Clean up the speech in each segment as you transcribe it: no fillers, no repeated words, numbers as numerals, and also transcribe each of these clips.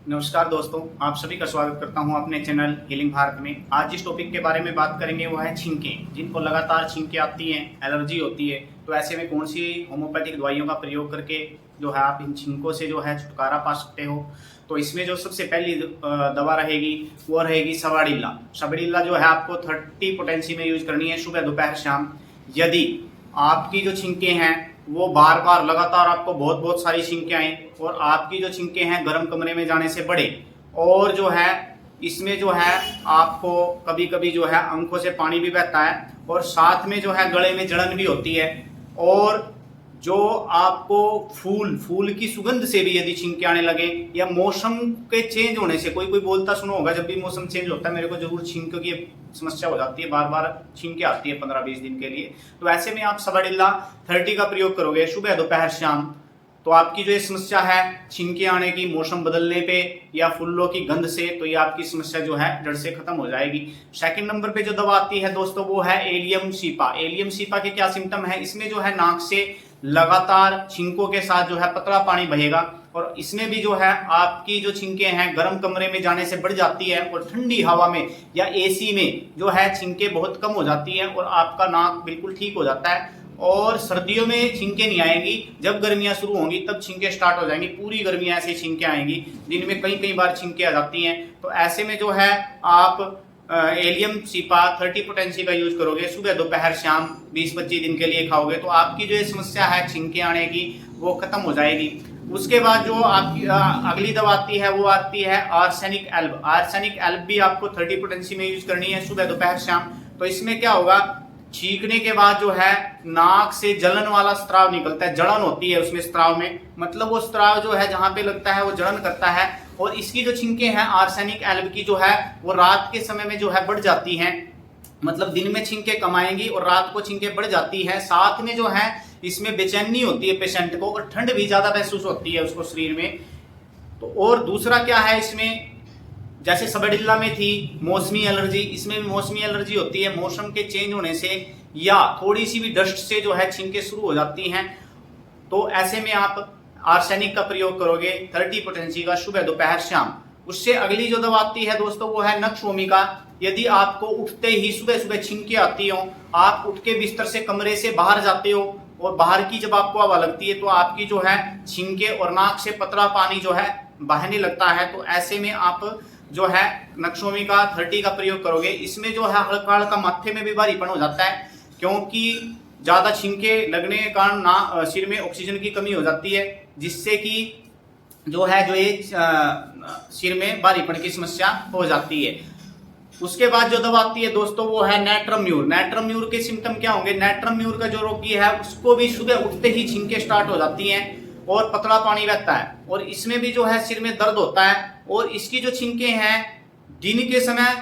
नमस्कार दोस्तों, आप सभी का स्वागत करता हूं अपने चैनल हीलिंग भारत में। आज जिस टॉपिक के बारे में बात करेंगे वो है छींकें। जिनको लगातार छींकें आती हैं, एलर्जी होती है, तो ऐसे में कौन सी होम्योपैथिक दवाइयों का प्रयोग करके जो है आप इन छींकों से जो है छुटकारा पा सकते हो। तो इसमें जो सबसे पहली दवा रहेगी वो रहेगी सवाडिल्ला। सवाडिल्ला जो है आपको 30 पोटेंसी में यूज करनी है, सुबह दोपहर शाम। यदि आपकी जो छींकें हैं वो बार बार लगातार आपको बहुत बहुत सारी छींकें आए और आपकी जो छींकें हैं गर्म कमरे में जाने से बढ़े, और जो है इसमें जो है आपको कभी कभी जो है आंखों से पानी भी बहता है और साथ में जो है गले में जलन भी होती है, और जो आपको फूल फूल की सुगंध से भी यदि छींके आने लगे, या मौसम के चेंज होने से, कोई कोई बोलता सुनो होगा जब भी मौसम चेंज होता है मेरे को जरूर छींकों की समस्या हो जाती है, बार बार छींके आती है 15-20 दिन के लिए। तो ऐसे में आप सवाडिल्ला 30 का प्रयोग करोगे सुबह दोपहर शाम, तो आपकी जो ये समस्या है छींके आने की मौसम बदलने पे या फूलों की गंध से, तो ये आपकी समस्या जो है जड़ से खत्म हो जाएगी। सेकंड नंबर पे जो दवा आती है दोस्तों वो है एलियम सीपा। एलियम सीपा के क्या सिम्टम है, इसमें जो है नाक से लगातार छींकों के साथ जो है पतला पानी बहेगा, और इसमें भी जो है आपकी जो छींकें हैं गर्म कमरे में जाने से बढ़ जाती है, और ठंडी हवा में या एसी में जो है छींकें बहुत कम हो जाती है और आपका नाक बिल्कुल ठीक हो जाता है। और सर्दियों में छींकें नहीं आएंगी, जब गर्मियां शुरू होंगी तब छींकें स्टार्ट हो जाएंगी। पूरी गर्मियां ऐसे छींकें आएंगी, दिन में कई कई बार छींकें आ जाती हैं। तो ऐसे में जो है आप एलियम सीपा 30 पोटेंसी का यूज करोगे, सुबह दोपहर शाम 20-25 दिन के लिए खाओगे, तो आपकी जो ये समस्या है छींकें आने की वो खत्म हो जाएगी। उसके बाद जो आपकी अगली दवा आती है वो आती है आर्सेनिक एल्ब। आर्सेनिक एल्ब भी आपको 30 पोटेंसी में यूज करनी है, सुबह दोपहर शाम। तो इसमें क्या होगा, छींकने के बाद जो है नाक से जलन वाला स्त्राव निकलता है, जलन होती है उसमें स्त्राव में, मतलब वो स्त्राव जो है जहां पे लगता है वो जलन करता है। और इसकी जो छींकें हैं आर्सेनिक एल्ब की जो है वो रात के समय में जो है बढ़ जाती हैं, मतलब दिन में छींकें कम आएंगी और रात को छींकें बढ़ जाती है। साथ में जो है इसमें बेचैनी होती है पेशेंट को, और ठंड भी ज्यादा महसूस होती है उसको शरीर में। तो और दूसरा क्या है इसमें, जैसे सवाडिल्ला में थी मौसमी एलर्जी, इसमें भी मौसमी एलर्जी होती है, मौसम के चेंज होने से या थोड़ी सी भी डस्ट से जो है छींकें शुरू हो जाती हैं। तो ऐसे में आप आर्सेनिक का प्रयोग करोगे 30 पोटेंसी का, सुबह दोपहर शाम। उससे अगली जो दवा आती है दोस्तों वो है नक्स भूमिका। यदि आपको उठते ही सुबह सुबह छींकें आती हो, आप उठ के बिस्तर से कमरे से बाहर जाते हो और बाहर की जब आपको हवा लगती है तो आपकी जो है छींकें और नाक से पतला पानी जो है बहने लगता है, तो ऐसे में आप जो है नक्सोमी का 30 का प्रयोग करोगे। इसमें जो है हल्का हल्का माथे में भी भारीपन हो जाता है, क्योंकि ज्यादा छींके लगने के कारण ना सिर में ऑक्सीजन की कमी हो जाती है, जिससे कि जो है जो ये सिर में भारीपन की समस्या हो जाती है। उसके बाद जो दवा आती है दोस्तों वो है नैट्रम्यूर। नैट्रम्यूर के सिम्टम क्या होंगे, नैट्रम्यूर का जो रोगी है उसको भी सुबह उठते ही छींकें स्टार्ट हो जाती हैं और पतला पानी बहता है, और इसमें भी जो है सिर में दर्द होता है, और इसकी जो छींकें हैं दिन के समय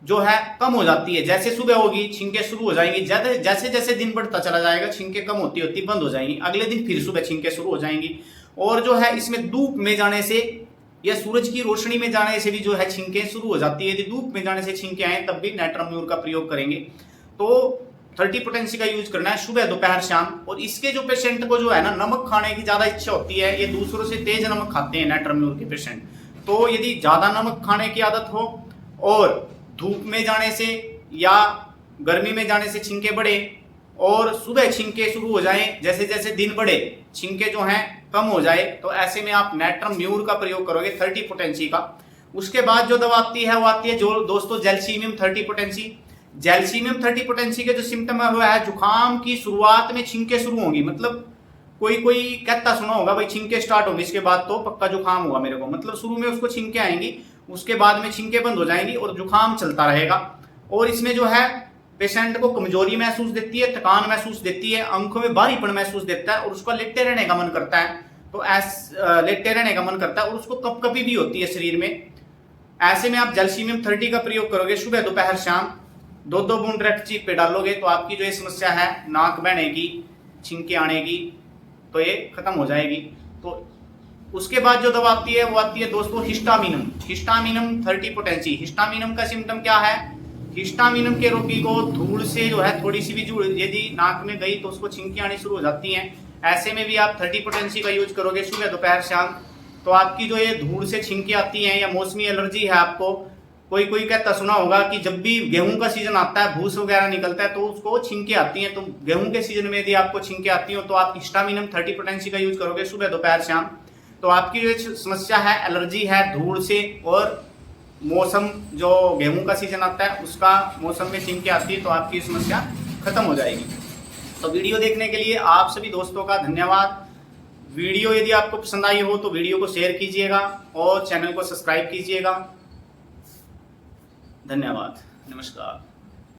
जो है कम हो जाती है। जैसे सुबह होगी छींकें शुरू हो जाएंगी, जैसे जैसे दिन बढ़ता चला जाएगा छींकें कम होती होती बंद हो जाएंगी, अगले दिन फिर सुबह छींकें शुरू हो जाएंगी। और जो है इसमें धूप में जाने से या सूरज की रोशनी में जाने से भी जो है छींकें शुरू हो जाती है। यदि धूप में जाने से छींकें आए तब भी नैट्रम्यूर का प्रयोग करेंगे। तो 30 पोटेंसी का यूज करना है सुबह दोपहर शाम। और इसके जो पेशेंट को जो है ना नमक खाने की ज्यादा इच्छा होती है, ये दूसरों से तेज नमक खाते हैं नैट्रम्यूर के पेशेंट, तो यदि ज्यादा नमक खाने की आदत हो और धूप में जाने से या गर्मी में जाने से छींकें बढ़े और सुबह छींकें शुरू हो जाएं, जैसे जैसे दिन बढ़े छींकें जो हैं कम हो जाए, तो ऐसे में आप नैट्रम्यूर का प्रयोग करोगे 30 पोटेंसी का। उसके बाद जो दवा आती है वो आती है जो दोस्तों जैल्सीमियम 30 पोटेंसी। जैल्सीमियम 30 पोटेंसी के जो सिम्टम है वो है जुकाम की शुरुआत में छींकें शुरू होंगी, मतलब कोई कोई कहता सुना होगा भाई छींकें स्टार्ट होंगी इसके बाद तो पक्का जुकाम हुआ मेरे को, मतलब शुरू में उसको छींकें आएंगी, उसके बाद में छींकें बंद हो जाएंगी और जुकाम चलता रहेगा। और इसमें जो है पेशेंट को कमजोरी महसूस देती है, थकान महसूस देती है, आंखों में भारीपन महसूस देता है और उसका लेटे रहने का मन करता है, तो लेटे रहने का मन करता है और उसको कपकपी भी होती है शरीर में। ऐसे में आप जैल्सीमियम 30 का प्रयोग करोगे सुबह दोपहर शाम, 2-2 बूंद रेड चीफ पे डालोगे, तो आपकी जो ये समस्या है नाक बहने की, छींकें आने की, तो ये खत्म हो जाएगी। तो उसके बाद जो दवा आती है वो आती है दोस्तों हिस्टामिनम। हिस्टामिनम 30 पोटेंसी। हिस्टामिनम का सिम्टम क्या है, हिस्टामिनम के रोगी को धूल से जो है थोड़ी सी भी धूल यदि नाक में गई तो उसको छींकें आनी शुरू हो जाती हैं। ऐसे में भी आप 30 पोटेंसी का यूज करोगे सुबह दोपहर शाम। तो आपकी जो ये धूल से छींकें आती हैं या मौसमी एलर्जी है आपको, कोई कोई कहता सुना होगा कि जब भी गेहूं का सीजन आता है, भूस वगैरह निकलता है तो उसको छींकें आती हैं। तो गेहूं के सीजन में यदि आपको छींकें आती हो तो आप हिस्टामिनम 30 पोटेंसी का यूज करोगे सुबह दोपहर शाम। तो आपकी जो समस्या है एलर्जी है धूल से, और मौसम जो गेहूं का सीजन आता है उसका मौसम में छींकें आती है, तो आपकी समस्या खत्म हो जाएगी। तो वीडियो देखने के लिए आप सभी दोस्तों का धन्यवाद। वीडियो यदि आपको पसंद आई हो तो वीडियो को शेयर कीजिएगा और चैनल को सब्सक्राइब कीजिएगा। धन्यवाद, नमस्कार।